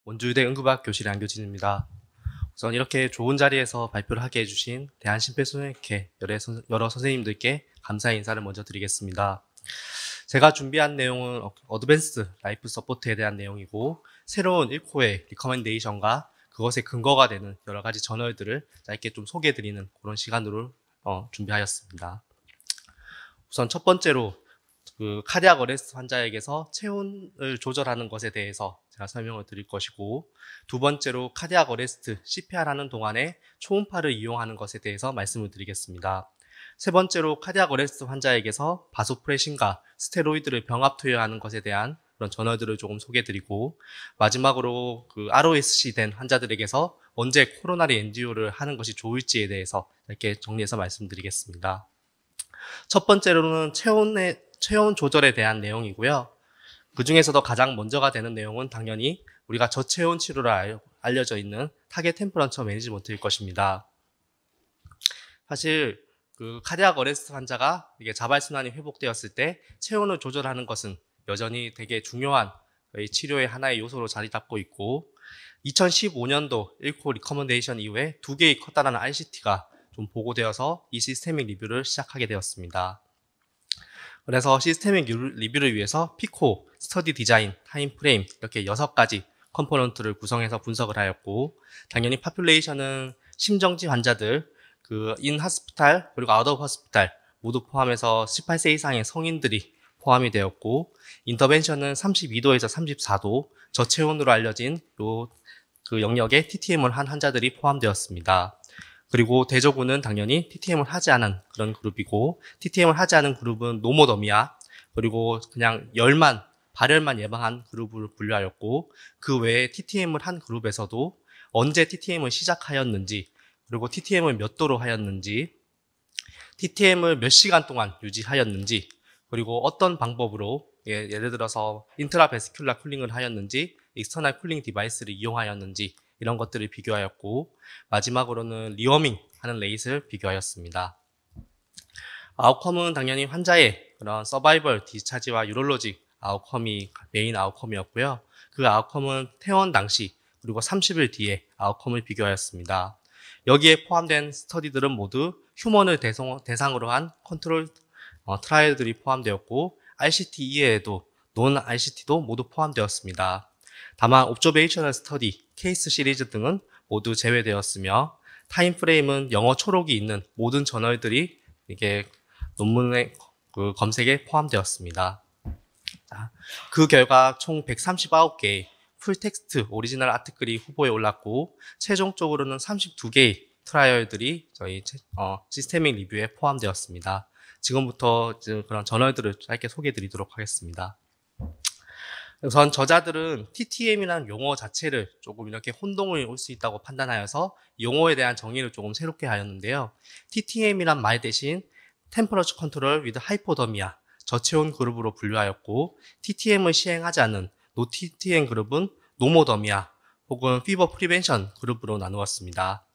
원주의대 응급의학 교실의 안교진입니다. 우선 이렇게 좋은 자리에서 발표를 하게 해주신 대한심폐소년학회 여러 선생님들께 감사의 인사를 먼저 드리겠습니다. 제가 준비한 내용은 어드밴스 라이프 서포트에 대한 내용이고, 새로운 1코의 리커멘데이션과 그것의 근거가 되는 여러 가지 저널들을 짧게 좀 소개해드리는 그런 시간으로 준비하였습니다. 우선 첫 번째로 카디악 어레스트 환자에게서 체온을 조절하는 것에 대해서 제가 설명을 드릴 것이고, 두 번째로 카디악 어레스트 CPR 하는 동안에 초음파를 이용하는 것에 대해서 말씀을 드리겠습니다. 세 번째로 카디악 어레스트 환자에게서 바소프레신과 스테로이드를 병합 투여하는 것에 대한 그런 저널들을 조금 소개해드리고, 마지막으로 ROSC 된 환자들에게서 언제 코로나리 엔지오를 하는 것이 좋을지에 대해서 이렇게 정리해서 말씀드리겠습니다. 첫 번째로는 체온 조절에 대한 내용이고요. 그 중에서도 가장 먼저가 되는 내용은 당연히 우리가 저체온 치료로 알려져 있는 타겟 템퍼러처 매니지먼트일 것입니다. 사실 카디악 어레스트 환자가 이게 자발순환이 회복되었을 때 체온을 조절하는 것은 여전히 되게 중요한 치료의 하나의 요소로 자리 잡고 있고, 2015년도 1코 리커먼데이션 이후에 2개의 커다란 RCT가 좀 보고되어서 이 시스테믹 리뷰를 시작하게 되었습니다. 그래서 시스테믹 리뷰를 위해서 피코, 스터디 디자인, 타임 프레임 이렇게 6가지 컴포넌트를 구성해서 분석을 하였고, 당연히 파퓰레이션은 심정지 환자들, 인 하스피탈 그리고 아웃 오브 하스피탈 모두 포함해서 18세 이상의 성인들이 포함이 되었고, 인터벤션은 32도에서 34도 저체온으로 알려진 그 영역에 TTM을 한 환자들이 포함되었습니다. 그리고 대조군은 당연히 TTM을 하지 않은 그런 그룹이고, TTM을 하지 않은 그룹은 노모더미아, 그리고 그냥 발열만 예방한 그룹을 분류하였고, 그 외에 TTM을 한 그룹에서도 언제 TTM을 시작하였는지, 그리고 TTM을 몇 도로 하였는지, TTM을 몇 시간 동안 유지하였는지, 그리고 어떤 방법으로 예를 들어서 인트라베스큘라 쿨링을 하였는지, 익스터널 쿨링 디바이스를 이용하였는지 이런 것들을 비교하였고, 마지막으로는 리워밍 하는 레이스를 비교하였습니다. 아웃컴은 당연히 환자의 그런 서바이벌, 디스차지와 유럴로직 아웃컴이 메인 아웃컴이었고요. 그 아웃컴은 퇴원 당시 그리고 30일 뒤에 아웃컴을 비교하였습니다. 여기에 포함된 스터디들은 모두 휴먼을 대상으로 한 컨트롤 트라이얼들이 포함되었고, RCT 이외에도 논 RCT도 모두 포함되었습니다. 다만 옵저베이셔널 스터디, 케이스 시리즈 등은 모두 제외되었으며, 타임프레임은 영어 초록이 있는 모든 저널들이 이게 논문의 검색에 포함되었습니다. 그 결과 총 139개의 풀텍스트 오리지널 아티클이 후보에 올랐고, 최종적으로는 32개의 트라이얼들이 저희 시스테믹 리뷰에 포함되었습니다. 지금부터 그런 저널들을 짧게 소개해 드리도록 하겠습니다. 우선 저자들은 TTM이라는 용어 자체를 조금 이렇게 혼동을 올 수 있다고 판단하여서 용어에 대한 정의를 조금 새롭게 하였는데요. TTM이란 말 대신 Temperature Control with Hypothermia, 저체온 그룹으로 분류하였고, TTM을 시행하지 않는 노 TTM 그룹은 노모더미아 혹은 피버 프리벤션 그룹으로 나누었습니다.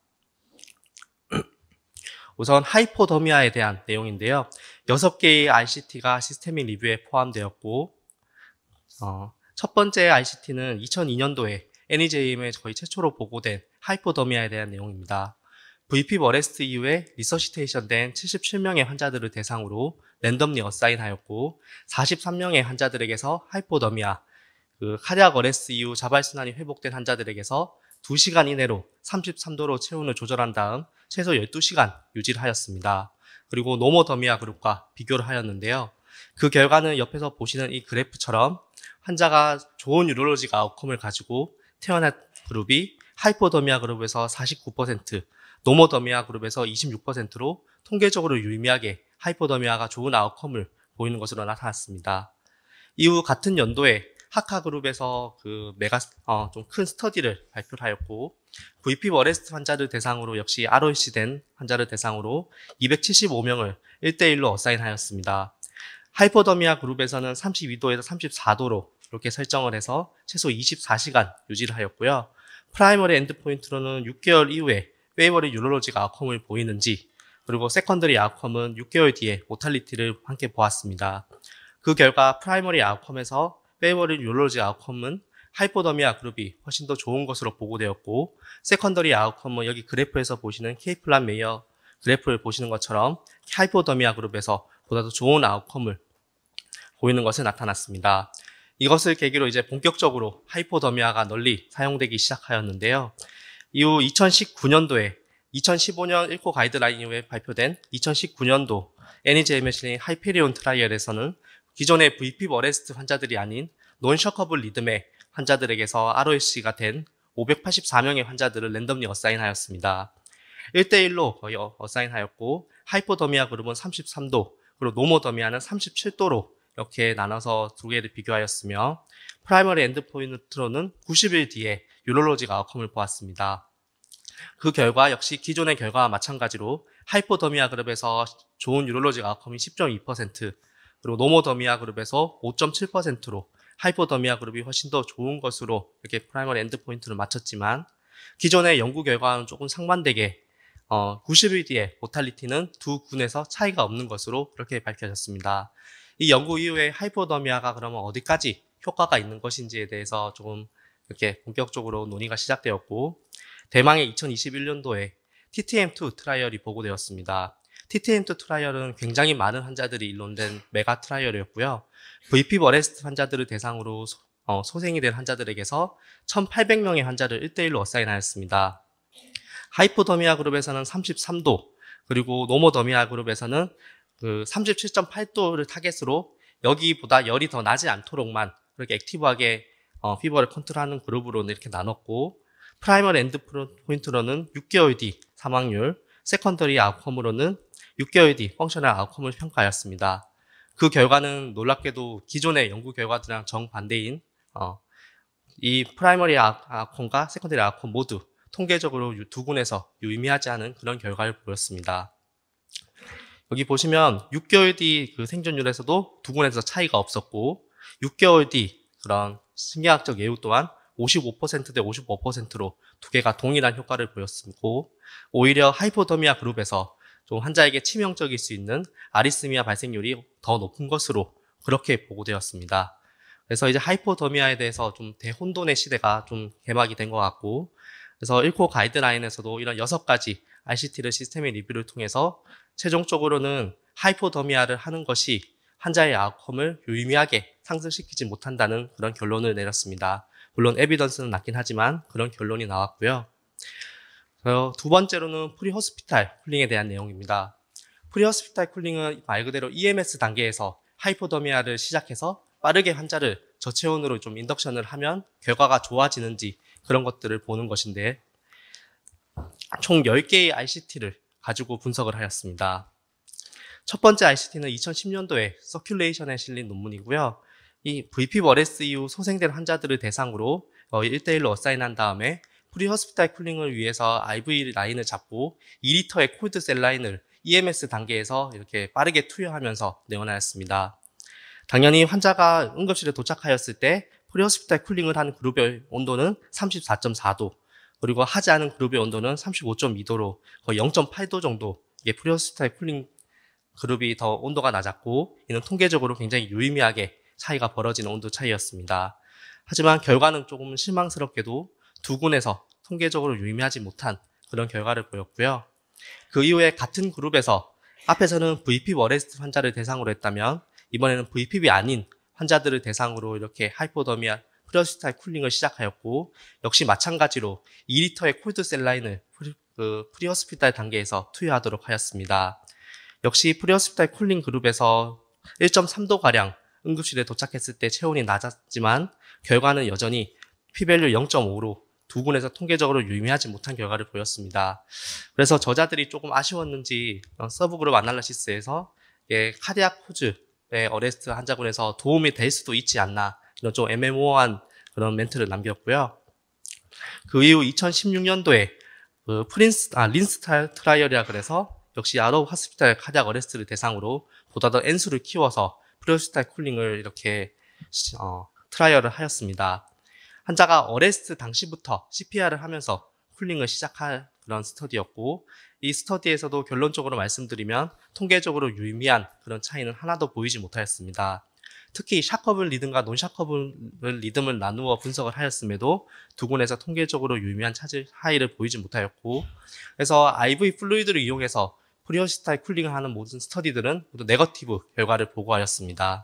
우선 하이포더미아에 대한 내용인데요. 6개의 RCT가 시스테믹 리뷰에 포함되었고, 첫 번째 RCT는 2002년도에 NEJM에 거의 최초로 보고된 하이포더미아에 대한 내용입니다. VP 어레스트 이후에 리서시테이션 된 77명의 환자들을 대상으로 랜덤리 어사인하였고, 43명의 환자들에게서 하이포더미아, 카디악 어레스트 이후 자발순환이 회복된 환자들에게서 2시간 이내로 33도로 체온을 조절한 다음 최소 12시간 유지를 하였습니다. 그리고 노모더미아 그룹과 비교를 하였는데요. 그 결과는 옆에서 보시는 이 그래프처럼 환자가 좋은 유럴로직 아웃컴을 가지고 태어난 그룹이 하이포더미아 그룹에서 49%, 노모더미아 그룹에서 26%로 통계적으로 유의미하게 하이포더미아가 좋은 아웃컴을 보이는 것으로 나타났습니다. 이후 같은 연도에 하카 그룹에서 좀 큰 스터디를 발표를 하였고, VP 어레스트 환자를 대상으로 역시 ROC 된 환자를 대상으로 275명을 1대1로 어사인하였습니다. 하이포더미아 그룹에서는 32도에서 34도로 이렇게 설정을 해서 최소 24시간 유지를 하였고요. 프라이머리 엔드포인트로는 6개월 이후에 페이버리 유럴로직 아웃컴을 보이는지, 그리고 세컨더리 아웃컴은 6개월 뒤에 모탈리티를 함께 보았습니다. 그 결과 프라이머리 아웃컴에서 페이버리 유럴로직 아웃컴은 하이포더미아 그룹이 훨씬 더 좋은 것으로 보고되었고, 세컨더리 아웃컴은 여기 그래프에서 보시는 K플란 메이어 그래프를 보시는 것처럼 하이포더미아 그룹에서 보다 더 좋은 아웃컴을 보이는 것이 나타났습니다. 이것을 계기로 이제 본격적으로 하이포더미아가 널리 사용되기 시작하였는데요. 이후 2019년도에 2015년 1코 가이드라인 이후에 발표된 2019년도 NEJM에 실린 하이페리온 트라이얼에서는 기존의 VP 어레스트 환자들이 아닌 논셔커블 리듬의 환자들에게서 ROSC가 된 584명의 환자들을 랜덤리 어사인하였습니다. 1대1로 거의 어사인하였고, 하이포더미아 그룹은 33도, 그리고 노모더미아는 37도로 이렇게 나눠서 두 개를 비교하였으며, 프라이머리 엔드포인트로는 90일 뒤에 유롤로직 아웃컴을 보았습니다. 그 결과 역시 기존의 결과와 마찬가지로 하이포더미아 그룹에서 좋은 유롤로직 아웃컴이 10.2%, 그리고 노모더미아 그룹에서 5.7%로 하이포더미아 그룹이 훨씬 더 좋은 것으로 이렇게 프라이머리 엔드포인트를 맞췄지만, 기존의 연구 결과와는 조금 상반되게 90일 뒤에 모탈리티는 두 군에서 차이가 없는 것으로 그렇게 밝혀졌습니다. 이 연구 이후에 하이포더미아가 그러면 어디까지 효과가 있는 것인지에 대해서 조금 이렇게 본격적으로 논의가 시작되었고, 대망의 2021년도에 TTM2 트라이얼이 보고되었습니다. TTM2 트라이얼은 굉장히 많은 환자들이 일론된 메가 트라이얼이었고요. VP 버레스트 환자들을 대상으로 소생이 된 환자들에게서 1,800명의 환자를 1대1로 어사인하였습니다. 하이포더미아 그룹에서는 33도, 그리고 노모더미아 그룹에서는 37.8도를 타겟으로 여기보다 열이 더 나지 않도록만 그렇게 액티브하게 피버를 컨트롤하는 그룹으로는 이렇게 나눴고, 프라이머리 엔드 포인트로는 6개월 뒤 사망률, 세컨더리 아웃컴으로는 6개월 뒤 펑셔널 아웃컴을 평가하였습니다. 그 결과는 놀랍게도 기존의 연구 결과들이랑 정반대인 이 프라이머리 아웃컴과 세컨더리 아웃컴 모두 통계적으로 두 군에서 유의미하지 않은 그런 결과를 보였습니다. 여기 보시면 6개월 뒤 그 생존율에서도 두 군에서 차이가 없었고, 6개월 뒤 그런 신경학적 예후 또한 55% 대 55%로 두 개가 동일한 효과를 보였고, 오히려 하이포더미아 그룹에서 좀 환자에게 치명적일 수 있는 아리스미아 발생률이 더 높은 것으로 그렇게 보고되었습니다. 그래서 이제 하이포더미아에 대해서 좀 대혼돈의 시대가 좀 개막이 된 것 같고, 그래서 1코 가이드라인에서도 이런 6가지 RCT를 시스템의 리뷰를 통해서 최종적으로는 하이포더미아를 하는 것이 환자의 아웃컴을 유의미하게 상승시키지 못한다는 그런 결론을 내렸습니다. 물론 에비던스는 낮긴 하지만 그런 결론이 나왔고요. 두 번째로는 프리호스피탈 쿨링에 대한 내용입니다. 프리호스피탈 쿨링은 말 그대로 EMS 단계에서 하이포더미아를 시작해서 빠르게 환자를 저체온으로 좀 인덕션을 하면 결과가 좋아지는지 그런 것들을 보는 것인데, 총 10개의 RCT를 가지고 분석을 하였습니다. 첫 번째 RCT는 2010년도에 서큘레이션에 실린 논문이고요. 이 VP 버레스 이후 소생된 환자들을 대상으로 1대1로 어사인한 다음에 프리호스피탈 쿨링을 위해서 IV 라인을 잡고 2리터의 콜드 셀 라인을 EMS 단계에서 이렇게 빠르게 투여하면서 내원하였습니다. 당연히 환자가 응급실에 도착하였을 때 프리호스피탈 쿨링을 하는 그룹의 온도는 34.4도, 그리고 하지 않은 그룹의 온도는 35.2도로 거의 0.8도 정도 이게 프리호스피탈 쿨링 그룹이 더 온도가 낮았고, 이는 통계적으로 굉장히 유의미하게 차이가 벌어지는 온도 차이였습니다. 하지만 결과는 조금 실망스럽게도 두 군에서 통계적으로 유의미하지 못한 그런 결과를 보였고요. 그 이후에 같은 그룹에서 앞에서는 VP 어레스트 환자를 대상으로 했다면 이번에는 VPB 아닌 환자들을 대상으로 이렇게 하이포더미아 프리호스피탈 쿨링을 시작하였고, 역시 마찬가지로 2리터의 콜드 셀라인을 프리호스피탈 단계에서 투여하도록 하였습니다. 역시 프리호스피탈 쿨링 그룹에서 1.3도가량 응급실에 도착했을 때 체온이 낮았지만 결과는 여전히 P-밸류 0.5로 두 군에서 통계적으로 유의미하지 못한 결과를 보였습니다. 그래서 저자들이 조금 아쉬웠는지 서브그룹 아날리시스에서 카디악 코즈의 어레스트 환자군에서 도움이 될 수도 있지 않나, 이런 좀 애매모호한 그런 멘트를 남겼고요. 그 이후 2016년도에 린스 트라이얼이라 그래서 역시 아로 호스피탈 카디악 어레스트를 대상으로 보다 더 N수를 키워서 프리호스피탈 쿨링을 이렇게 트라이얼을 하였습니다. 환자가 어레스트 당시부터 CPR을 하면서 쿨링을 시작한 그런 스터디였고, 이 스터디에서도 결론적으로 말씀드리면 통계적으로 유의미한 그런 차이는 하나도 보이지 못하였습니다. 특히 샤커블 리듬과 논샤커블 리듬을 나누어 분석을 하였음에도 두 군에서 통계적으로 유의미한 차이를 보이지 못하였고, 그래서 IV 플루이드를 이용해서 프리오시스타일 쿨링을 하는 모든 스터디들은 모두 네거티브 결과를 보고하였습니다.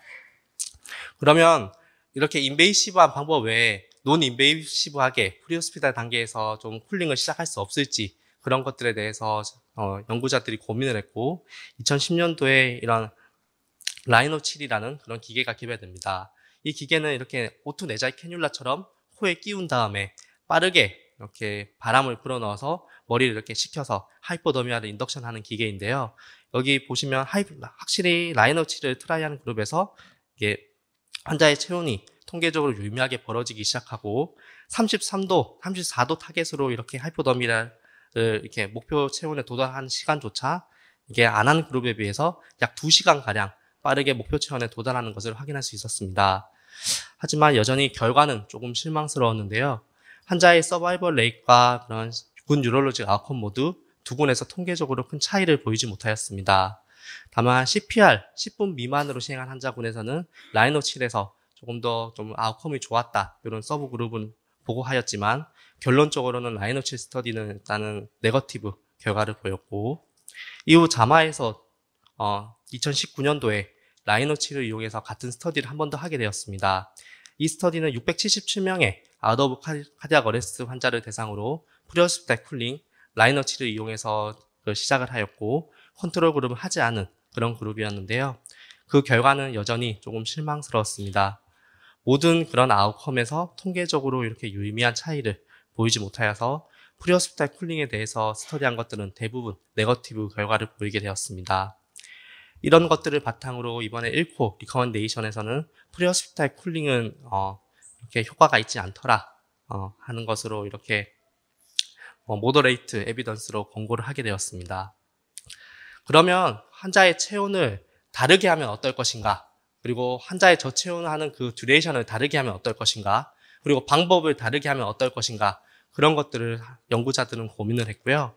그러면 이렇게 인베이시브한 방법 외에 논 인베이시브하게 프리호스피탈 단계에서 좀 쿨링을 시작할 수 없을지, 그런 것들에 대해서 연구자들이 고민을 했고, 2010년도에 이런 라이노 7이라는 그런 기계가 개발됩니다. 이 기계는 이렇게 오토 내자이 캐뉼라처럼 코에 끼운 다음에 빠르게 이렇게 바람을 불어넣어서 머리를 이렇게 식혀서 하이포더미아를 인덕션하는 기계인데요. 여기 보시면 확실히 라이노 7을 트라이하는 그룹에서 이게 환자의 체온이 통계적으로 유의미하게 벌어지기 시작하고 33도, 34도 타겟으로 이렇게 하이포더미아를 이렇게 목표 체온에 도달한 시간조차 이게 안 한 그룹에 비해서 약 2시간가량 빠르게 목표 체온에 도달하는 것을 확인할 수 있었습니다. 하지만 여전히 결과는 조금 실망스러웠는데요. 환자의 서바이벌 레이트와 그런 군 뉴럴로직 아웃컴 모두 두 군에서 통계적으로 큰 차이를 보이지 못하였습니다. 다만 CPR 10분 미만으로 시행한 환자군에서는 라이노 7에서 조금 더 좀 아웃컴이 좋았다, 이런 서브 그룹은 보고하였지만 결론적으로는 라이노 7 스터디는 일단은 네거티브 결과를 보였고, 이후 자마에서 2019년도에 라이노 7을 이용해서 같은 스터디를 한 번 더 하게 되었습니다. 이 스터디는 677명의 아웃 오브 카디악 어레스트 환자를 대상으로 프리호스피탈 쿨링 라이노 7을 이용해서 시작을 하였고, 컨트롤 그룹을 하지 않은 그런 그룹이었는데요. 그 결과는 여전히 조금 실망스러웠습니다. 모든 그런 아웃컴에서 통계적으로 이렇게 유의미한 차이를 보이지 못하여서 프리호스피탈 쿨링에 대해서 스터디한 것들은 대부분 네거티브 결과를 보이게 되었습니다. 이런 것들을 바탕으로 이번에 1코 리커먼데이션에서는 프리호스피탈 쿨링은 이렇게 효과가 있지 않더라 하는 것으로 이렇게 모더레이트 에비던스로 권고를 하게 되었습니다. 그러면 환자의 체온을 다르게 하면 어떨 것인가? 그리고 환자의 저체온하는 그 듀레이션을 다르게 하면 어떨 것인가? 그리고 방법을 다르게 하면 어떨 것인가? 그런 것들을 연구자들은 고민을 했고요.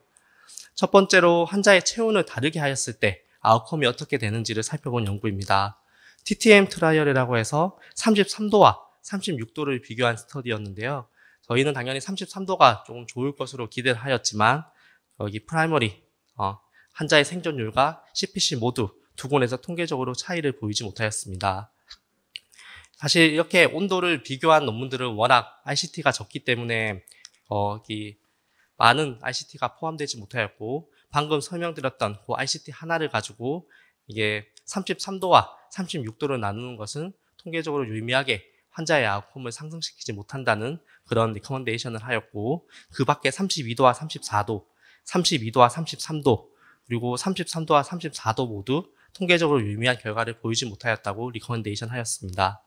첫 번째로 환자의 체온을 다르게 하였을 때 아웃컴이 어떻게 되는지를 살펴본 연구입니다. TTM 트라이얼이라고 해서 33도와 36도를 비교한 스터디였는데요. 저희는 당연히 33도가 조금 좋을 것으로 기대를 하였지만 여기 프라이머리 환자의 생존율과 CPC 모두 두 군에서 통계적으로 차이를 보이지 못하였습니다. 사실 이렇게 온도를 비교한 논문들은 워낙 RCT가 적기 때문에 많은 RCT가 포함되지 못하였고, 방금 설명드렸던 그 RCT 하나를 가지고 이게 33도와 36도를 나누는 것은 통계적으로 유의미하게 환자의 아웃컴을 상승시키지 못한다는 그런 리커먼데이션을 하였고, 그 밖에 32도와 34도, 32도와 33도, 그리고 33도와 34도 모두 통계적으로 유의미한 결과를 보이지 못하였다고 리커먼데이션 하였습니다.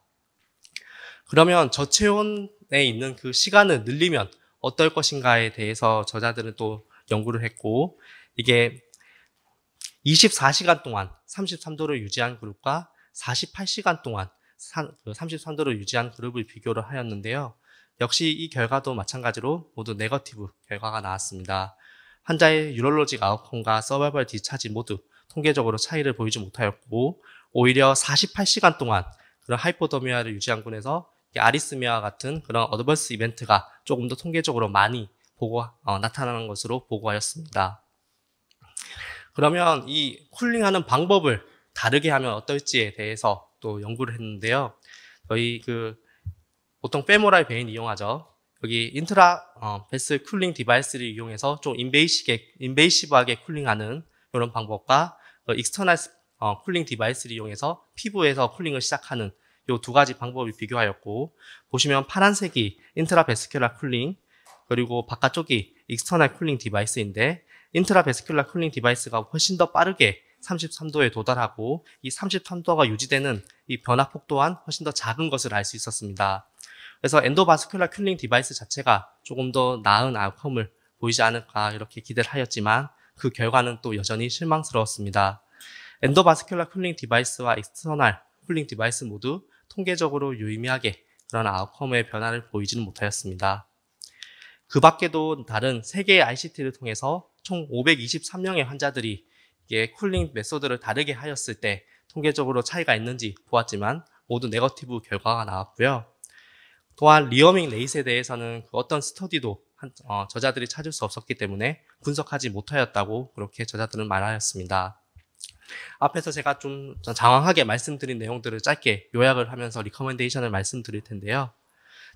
그러면 저체온에 있는 그 시간을 늘리면 어떨 것인가에 대해서 저자들은 또 연구를 했고, 이게 24시간 동안 33도를 유지한 그룹과 48시간 동안 33도를 유지한 그룹을 비교를 하였는데요. 역시 이 결과도 마찬가지로 모두 네거티브 결과가 나왔습니다. 환자의 유럴로직 아웃컴과 서바이벌 디스차지 모두 통계적으로 차이를 보이지 못하였고, 오히려 48시간 동안 그런 하이포더미아를 유지한 군에서 아리스미아와 같은 그런 어드버스 이벤트가 조금 더 통계적으로 많이 나타나는 것으로 보고하였습니다. 그러면 이 쿨링하는 방법을 다르게 하면 어떨지에 대해서 또 연구를 했는데요. 저희 보통 페모랄 베인 이용하죠. 여기 인트라 베슬 쿨링 디바이스를 이용해서 좀 인베이시브하게 쿨링하는 이런 방법과 익스터널 쿨링 디바이스를 이용해서 피부에서 쿨링을 시작하는 이 두 가지 방법을 비교하였고, 보시면 파란색이 인트라베스큘라 쿨링, 그리고 바깥쪽이 익스터널 쿨링 디바이스인데, 인트라베스큘라 쿨링 디바이스가 훨씬 더 빠르게 33도에 도달하고, 이 33도가 유지되는 이 변화폭 또한 훨씬 더 작은 것을 알 수 있었습니다. 그래서 엔도바스큘라 쿨링 디바이스 자체가 조금 더 나은 아웃컴을 보이지 않을까 이렇게 기대를 하였지만, 그 결과는 또 여전히 실망스러웠습니다. 엔도바스큘라 쿨링 디바이스와 익스터널 쿨링 디바이스 모두 통계적으로 유의미하게 그런 아웃컴의 변화를 보이지는 못하였습니다. 그 밖에도 다른 3개의 RCT를 통해서 총 523명의 환자들이 이게 쿨링 메소드를 다르게 하였을 때 통계적으로 차이가 있는지 보았지만 모두 네거티브 결과가 나왔고요. 또한 리어밍 레이스에 대해서는 어떤 스터디도 저자들이 찾을 수 없었기 때문에 분석하지 못하였다고 그렇게 저자들은 말하였습니다. 앞에서 제가 좀 장황하게 말씀드린 내용들을 짧게 요약을 하면서 리커멘데이션을 말씀드릴 텐데요.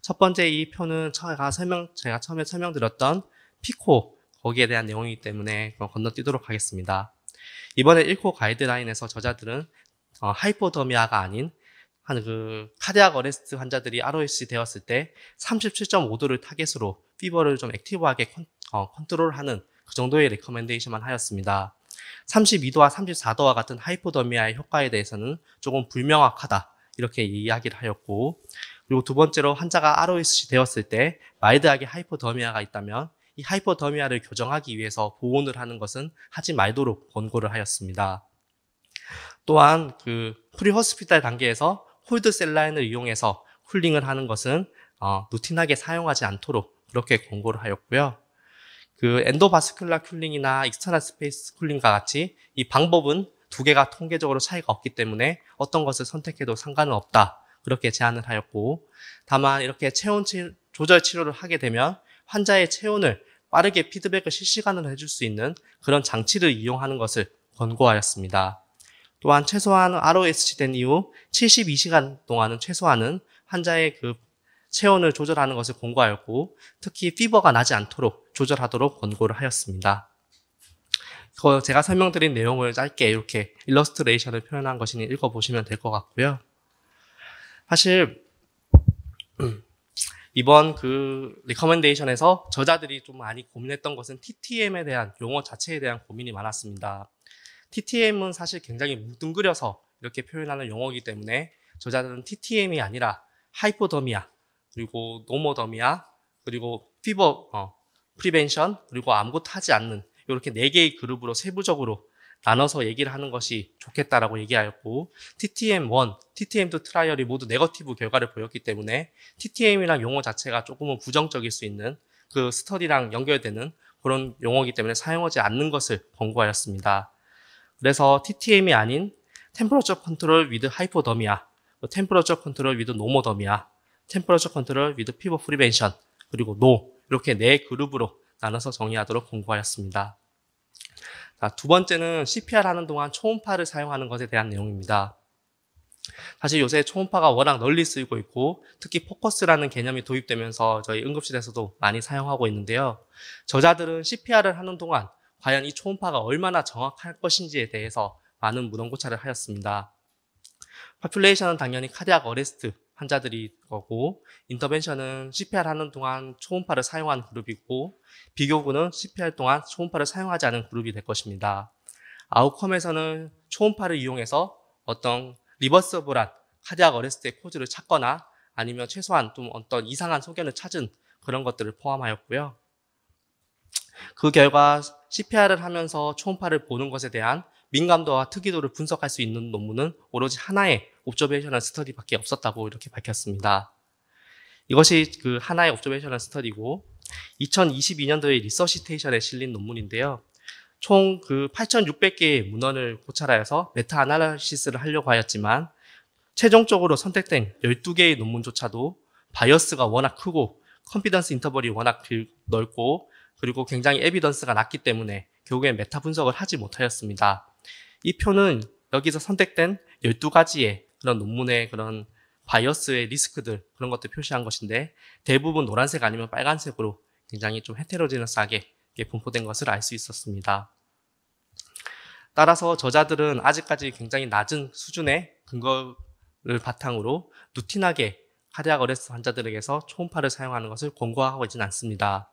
첫 번째 이 표는 제가 처음에 설명드렸던 피코 거기에 대한 내용이기 때문에 건너뛰도록 하겠습니다. 이번에 1코 가이드라인에서 저자들은 하이포더미아가 아닌 카디악 어레스트 환자들이 ROSC 되었을 때 37.5도를 타겟으로 피버를 좀 액티브하게 컨트롤하는 그 정도의 레커멘데이션만 하였습니다. 32도와 34도와 같은 하이포더미아의 효과에 대해서는 조금 불명확하다 이렇게 이야기를 하였고, 그리고 두 번째로 환자가 ROSC 되었을 때 마일드하게 하이포더미아가 있다면 이 하이포더미아를 교정하기 위해서 보온을 하는 것은 하지 말도록 권고를 하였습니다. 또한 프리호스피탈 단계에서 콜드 셀라인을 이용해서 쿨링을 하는 것은 루틴하게 사용하지 않도록 그렇게 권고를 하였고요. 엔도바스큘라 쿨링이나 익스터널 스페이스 쿨링과 같이 이 방법은 두 개가 통계적으로 차이가 없기 때문에 어떤 것을 선택해도 상관은 없다 그렇게 제안을 하였고, 다만 이렇게 체온 조절 치료를 하게 되면 환자의 체온을 빠르게 피드백을 실시간으로 해줄 수 있는 그런 장치를 이용하는 것을 권고하였습니다. 또한 최소한 ROSC 된 이후 72시간 동안은 최소한은 환자의 체온을 조절하는 것을 권고하였고, 특히 피버가 나지 않도록 조절하도록 권고를 하였습니다. 제가 설명드린 내용을 짧게 이렇게 일러스트레이션을 표현한 것이니 읽어보시면 될 것 같고요. 사실 이번 리커멘데이션에서 저자들이 좀 많이 고민했던 것은 TTM에 대한 용어 자체에 대한 고민이 많았습니다. TTM은 사실 굉장히 뭉뚱그려서 이렇게 표현하는 용어이기 때문에 저자들은 TTM이 아니라 하이포더미아, 그리고 노모더미아, 그리고 피버 프리벤션, 그리고 아무것도 하지 않는 이렇게 4개의 그룹으로 세부적으로 나눠서 얘기를 하는 것이 좋겠다라고 얘기하였고, TTM1, TTM2 트라이얼이 모두 네거티브 결과를 보였기 때문에 TTM이란 용어 자체가 조금은 부정적일 수 있는 그 스터디랑 연결되는 그런 용어이기 때문에 사용하지 않는 것을 권고하였습니다. 그래서 TTM이 아닌 템퍼러처 컨트롤 위드 하이포더미아, 템퍼러처 컨트롤 위드 노모더미아, 템퍼러처 컨트롤 위드 피버 프리벤션, 그리고 노, 이렇게 4그룹으로 나눠서 정의하도록 권고하였습니다. 자, 두 번째는 CPR 하는 동안 초음파를 사용하는 것에 대한 내용입니다. 사실 요새 초음파가 워낙 널리 쓰이고 있고, 특히 포커스라는 개념이 도입되면서 저희 응급실에서도 많이 사용하고 있는데요. 저자들은 CPR을 하는 동안 과연 이 초음파가 얼마나 정확할 것인지에 대해서 많은 문헌고찰을 하였습니다. 파퓰레이션은 당연히 카디악 어레스트 환자들이 거고, 인터벤션은 CPR 하는 동안 초음파를 사용한 그룹이고, 비교군은 CPR 동안 초음파를 사용하지 않은 그룹이 될 것입니다. 아웃컴에서는 초음파를 이용해서 어떤 리버서블한 카디악 어레스트의 코즈를 찾거나 아니면 최소한 좀 어떤 이상한 소견을 찾은 그런 것들을 포함하였고요. 그 결과 CPR을 하면서 초음파를 보는 것에 대한 민감도와 특이도를 분석할 수 있는 논문은 오로지 하나의 옵저베이셔널 스터디밖에 없었다고 이렇게 밝혔습니다. 이것이 하나의 옵저베이셔널 스터디고 2022년도에 리서시테이션에 실린 논문인데요. 총 8,600개의 문헌을 고찰하여서 메타 아날리시스를 하려고 하였지만 최종적으로 선택된 12개의 논문조차도 바이어스가 워낙 크고 컨피던스 인터벌이 워낙 넓고 그리고 굉장히 에비던스가 낮기 때문에 결국엔 메타 분석을 하지 못하였습니다. 이 표는 여기서 선택된 12가지의 그런 논문의 그런 바이어스의 리스크들 그런 것들 표시한 것인데 대부분 노란색 아니면 빨간색으로 굉장히 좀 헤테로지너스하게 분포된 것을 알 수 있었습니다. 따라서 저자들은 아직까지 굉장히 낮은 수준의 근거를 바탕으로 루틴하게 카디악 어레스트 환자들에게서 초음파를 사용하는 것을 권고하고 있지는 않습니다.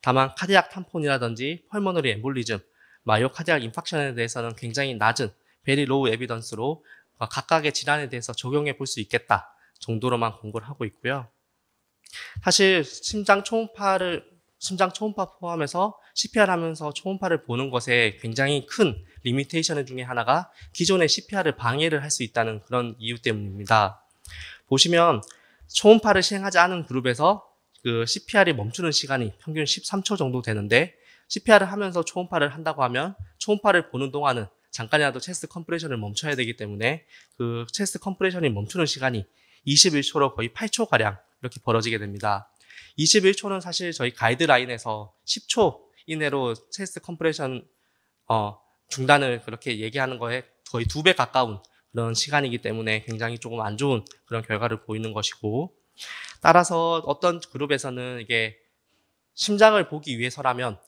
다만 카디악 탐폰이라든지 펄모너리 엠볼리즘, 마이오카디악 인팍션에 대해서는 굉장히 낮은 베리 로우 에비던스로 각각의 질환에 대해서 적용해 볼 수 있겠다 정도로만 권고를 하고 있고요. 사실 심장 초음파 포함해서 CPR 하면서 초음파를 보는 것에 굉장히 큰 리미테이션 중에 하나가 기존의 CPR을 방해를 할 수 있다는 그런 이유 때문입니다. 보시면 초음파를 시행하지 않은 그룹에서 CPR이 멈추는 시간이 평균 13초 정도 되는데 CPR을 하면서 초음파를 한다고 하면 초음파를 보는 동안은 잠깐이라도 체스트 컴프레션을 멈춰야 되기 때문에 그 체스트 컴프레션이 멈추는 시간이 21초로 거의 8초가량 이렇게 벌어지게 됩니다. 21초는 사실 저희 가이드라인에서 10초 이내로 체스트 컴프레션 중단을 그렇게 얘기하는 거에 거의 2배 가까운 그런 시간이기 때문에 굉장히 조금 안 좋은 그런 결과를 보이는 것이고, 따라서 어떤 그룹에서는 이게 심장을 보기 위해서라면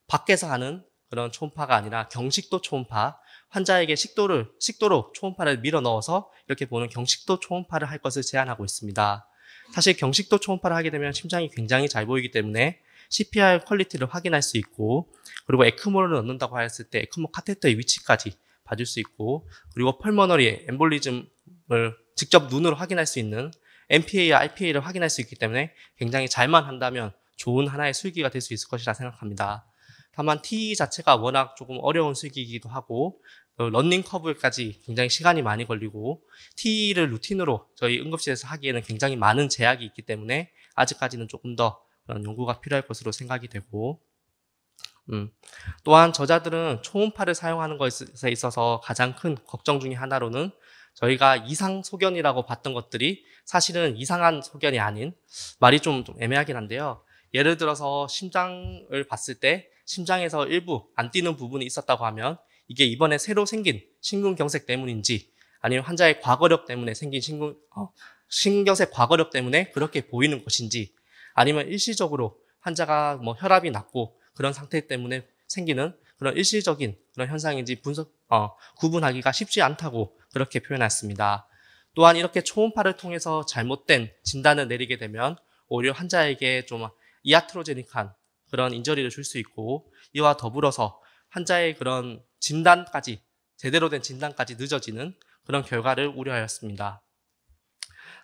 밖에서 하는 그런 초음파가 아니라 경식도 초음파, 환자에게 식도로 초음파를 밀어 넣어서 이렇게 보는 경식도 초음파를 할 것을 제안하고 있습니다. 사실 경식도 초음파를 하게 되면 심장이 굉장히 잘 보이기 때문에 CPR 퀄리티를 확인할 수 있고, 그리고 에크모를 넣는다고 했을 때 에크모 카테터의 위치까지 봐줄 수 있고, 그리고 펄머너리 엠볼리즘을 직접 눈으로 확인할 수 있는 MPA와 RPA를 확인할 수 있기 때문에 굉장히 잘만 한다면 좋은 하나의 술기가 될 수 있을 것이라 생각합니다. 다만 TE 자체가 워낙 조금 어려운 술기이기도 하고 러닝 커브까지 굉장히 시간이 많이 걸리고 TE를 루틴으로 저희 응급실에서 하기에는 굉장히 많은 제약이 있기 때문에 아직까지는 조금 더 그런 연구가 필요할 것으로 생각이 되고, 또한 저자들은 초음파를 사용하는 것에 있어서 가장 큰 걱정 중에 하나로는 저희가 이상 소견이라고 봤던 것들이 사실은 이상한 소견이 아닌, 말이 좀 애매하긴 한데요. 예를 들어서 심장을 봤을 때 심장에서 일부 안 뛰는 부분이 있었다고 하면 이게 이번에 새로 생긴 심근경색 때문인지, 아니면 환자의 과거력 때문에 생긴 심근경색 과거력 때문에 그렇게 보이는 것인지, 아니면 일시적으로 환자가 뭐 혈압이 낮고 그런 상태 때문에 생기는 그런 일시적인 그런 현상인지 구분하기가 쉽지 않다고 그렇게 표현했습니다. 또한 이렇게 초음파를 통해서 잘못된 진단을 내리게 되면 오히려 환자에게 좀 이아트로제닉한 그런 인저리를 줄 수 있고, 이와 더불어서 환자의 그런 진단까지, 제대로 된 진단까지 늦어지는 그런 결과를 우려하였습니다.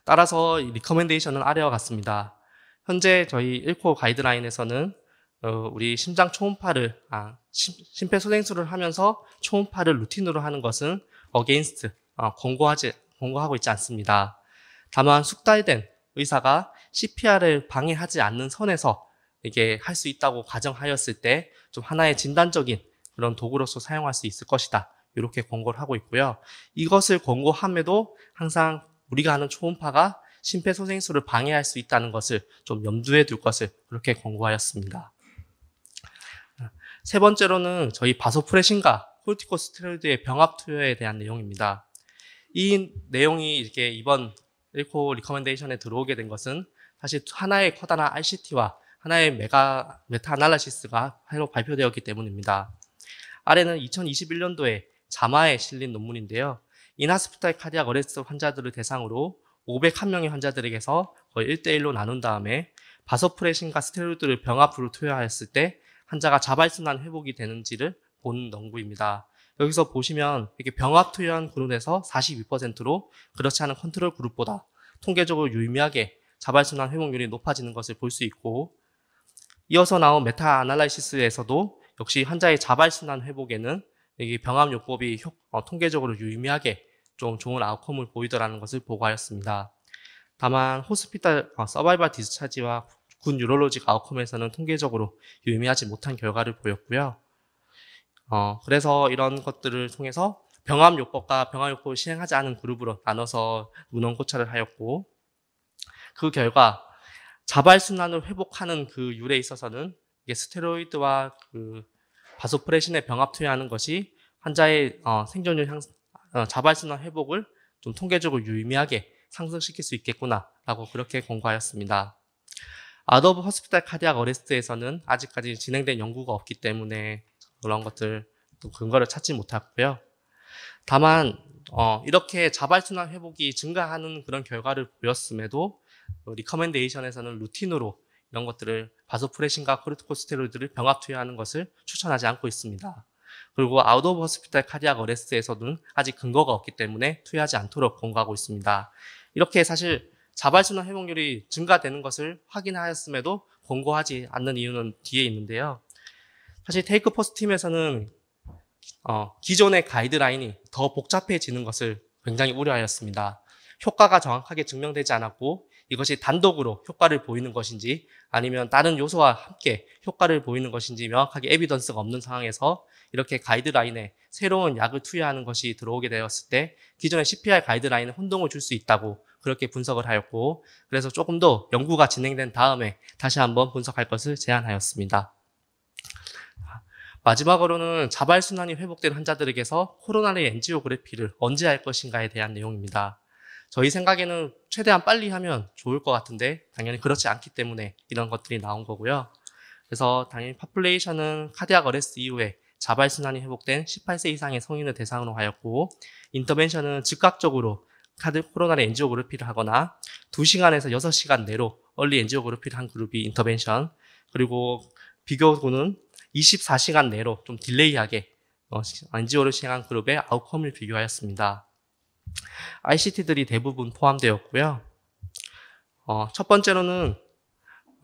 따라서 리커멘데이션은 아래와 같습니다. 현재 저희 1코 가이드라인에서는 우리 심장 초음파를, 심폐소생술을 하면서 초음파를 루틴으로 하는 것은 against, 권고하고 있지 않습니다. 다만 숙달된 의사가 CPR을 방해하지 않는 선에서 이게 할 수 있다고 가정하였을 때 좀 하나의 진단적인 그런 도구로서 사용할 수 있을 것이다, 이렇게 권고를 하고 있고요. 이것을 권고함에도 항상 우리가 하는 초음파가 심폐소생술을 방해할 수 있다는 것을 좀 염두에 둘 것을 그렇게 권고하였습니다. 세 번째로는 저희 바소프레신과 코르티코스테로이드의 병합 투여에 대한 내용입니다. 이 내용이 이렇게 이번 1코 리커멘데이션에 들어오게 된 것은 사실 하나의 커다란 RCT와 하나의 메타 아날리시스가 새로 발표되었기 때문입니다. 아래는 2021년도에 자마에 실린 논문인데요. 인하스피탈 카디악 어레스트 환자들을 대상으로 501명의 환자들에게서 거의 1대1로 나눈 다음에 바소프레신과 스테로이드를 병합으로 투여하였을 때 환자가 자발순환 회복이 되는지를 본 연구입니다. 여기서 보시면 이렇게 병합 투여한 그룹에서 42%로 그렇지 않은 컨트롤 그룹보다 통계적으로 유의미하게 자발순환 회복률이 높아지는 것을 볼 수 있고, 이어서 나온 메타 아날라이시스에서도 역시 환자의 자발순환 회복에는 이 병합요법이 통계적으로 유의미하게 좀 좋은 아웃컴을 보이더라는 것을 보고하였습니다. 다만 호스피탈 서바이벌 디스차지와 굿 유럴로직 아웃컴에서는 통계적으로 유의미하지 못한 결과를 보였고요. 그래서 이런 것들을 통해서 병합요법과 병합요법을 시행하지 않은 그룹으로 나눠서 문헌 고찰을 하였고, 그 결과 자발순환을 회복하는 그 율에 있어서는 이게 스테로이드와 그 바소프레신의 병합 투여하는 것이 환자의 생존율 자발순환 회복을 좀 통계적으로 유의미하게 상승시킬 수 있겠구나라고 그렇게 권고하였습니다. 아웃 오브 호스피탈 카디악 어레스트에서는 아직까지 진행된 연구가 없기 때문에 그런 것들 근거를 찾지 못했고요. 다만 이렇게 자발순환 회복이 증가하는 그런 결과를 보였음에도 리커멘데이션에서는 루틴으로 이런 것들을 바소프레신과 코르티코스테로이드를 병합 투여하는 것을 추천하지 않고 있습니다. 그리고 아웃 오브 호스피탈 카디악 어레스트에서는 아직 근거가 없기 때문에 투여하지 않도록 권고하고 있습니다. 이렇게 사실 자발순환 회복률이 증가되는 것을 확인하였음에도 권고하지 않는 이유는 뒤에 있는데요. 사실 테이크 퍼스트 팀에서는 기존의 가이드라인이 더 복잡해지는 것을 굉장히 우려하였습니다. 효과가 정확하게 증명되지 않았고 이것이 단독으로 효과를 보이는 것인지 아니면 다른 요소와 함께 효과를 보이는 것인지 명확하게 에비던스가 없는 상황에서 이렇게 가이드라인에 새로운 약을 투여하는 것이 들어오게 되었을 때 기존의 CPR 가이드라인에 혼동을 줄 수 있다고 그렇게 분석을 하였고, 그래서 조금 더 연구가 진행된 다음에 다시 한번 분석할 것을 제안하였습니다. 마지막으로는 자발순환이 회복된 환자들에게서 코로나리 엔지오그래피를 언제 할 것인가에 대한 내용입니다. 저희 생각에는 최대한 빨리 하면 좋을 것 같은데 당연히 그렇지 않기 때문에 이런 것들이 나온 거고요. 그래서 당연히 파퓰레이션은 카디악 어레스트 이후에 자발순환이 회복된 18세 이상의 성인을 대상으로 하였고, 인터벤션은 즉각적으로 코로나리 엔지오그래피를 하거나 2시간에서 6시간 내로 얼리 엔지오그래피를 한 그룹이 인터벤션, 그리고 비교군은 24시간 내로 좀 딜레이하게 엔지오를 시행한 그룹의 아웃컴을 비교하였습니다. ICT들이 대부분 포함되었고요. 첫 번째로는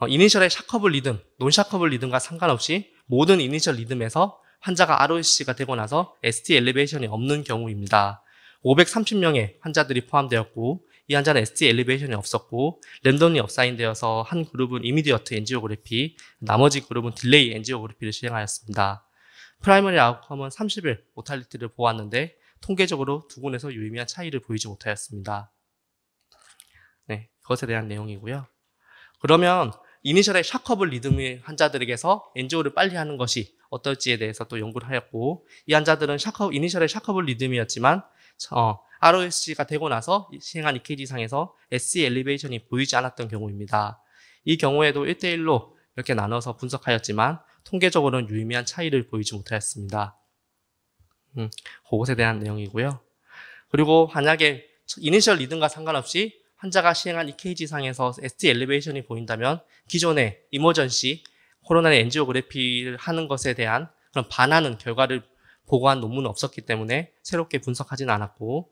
이니셜의 샤커블 리듬, 논샤커블 리듬과 상관없이 모든 이니셜 리듬에서 환자가 ROSC가 되고 나서 ST 엘리베이션이 없는 경우입니다. 530명의 환자들이 포함되었고 이 환자는 ST 엘리베이션이 없었고 랜덤리 어사인되어서 한 그룹은 이미디어트 엔지오그래피, 나머지 그룹은 딜레이 엔지오그래피를 시행하였습니다. 프라이머리 아웃컴은 30일 모탈리티를 보았는데 통계적으로 두 군에서 유의미한 차이를 보이지 못하였습니다. 네, 그것에 대한 내용이고요. 그러면 이니셜의 샤커블 리듬의 환자들에게서 엔지오를 빨리 하는 것이 어떨지에 대해서 또 연구를 하였고, 이 환자들은 이니셜의 샤커블 리듬이었지만 ROSC가 되고 나서 시행한 EKG상에서 SC 엘리베이션이 보이지 않았던 경우입니다. 이 경우에도 1대1로 이렇게 나눠서 분석하였지만 통계적으로는 유의미한 차이를 보이지 못하였습니다. 그것에 대한 내용이고요. 그리고 만약에 이니셜 리듬과 상관없이 환자가 시행한 EKG상에서 ST 엘리베이션이 보인다면 기존의 이머전시 코로나리 엔지오그래피를 하는 것에 대한 그런 반하는 결과를 보고한 논문은 없었기 때문에 새롭게 분석하지는 않았고,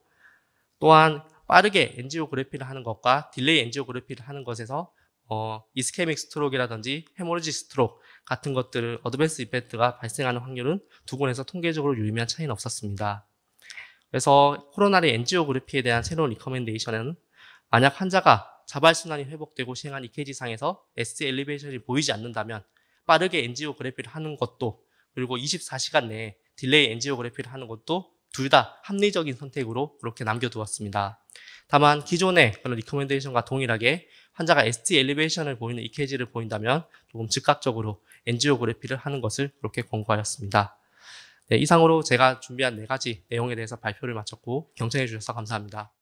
또한 빠르게 엔지오그래피를 하는 것과 딜레이 엔지오그래피를 하는 것에서 이스케믹 스트로크라든지 헤모리지 스트로크 같은 것들을 어드밴스 이벤트가 발생하는 확률은 두 군에서 통계적으로 유의미한 차이는 없었습니다. 그래서 코로나리 엔지오그래피에 대한 새로운 리커멘데이션은 만약 환자가 자발순환이 회복되고 시행한 EKG상에서 ST 엘리베이션이 보이지 않는다면 빠르게 엔지오그래피를 하는 것도, 그리고 24시간 내에 딜레이 엔지오그래피를 하는 것도 둘 다 합리적인 선택으로 그렇게 남겨두었습니다. 다만 기존의 그런 리커멘데이션과 동일하게 환자가 ST 엘리베이션을 보이는 EKG를 보인다면 조금 즉각적으로 엔지오그래피를 하는 것을 그렇게 권고하였습니다. 네, 이상으로 제가 준비한 4가지 내용에 대해서 발표를 마쳤고 경청해 주셔서 감사합니다.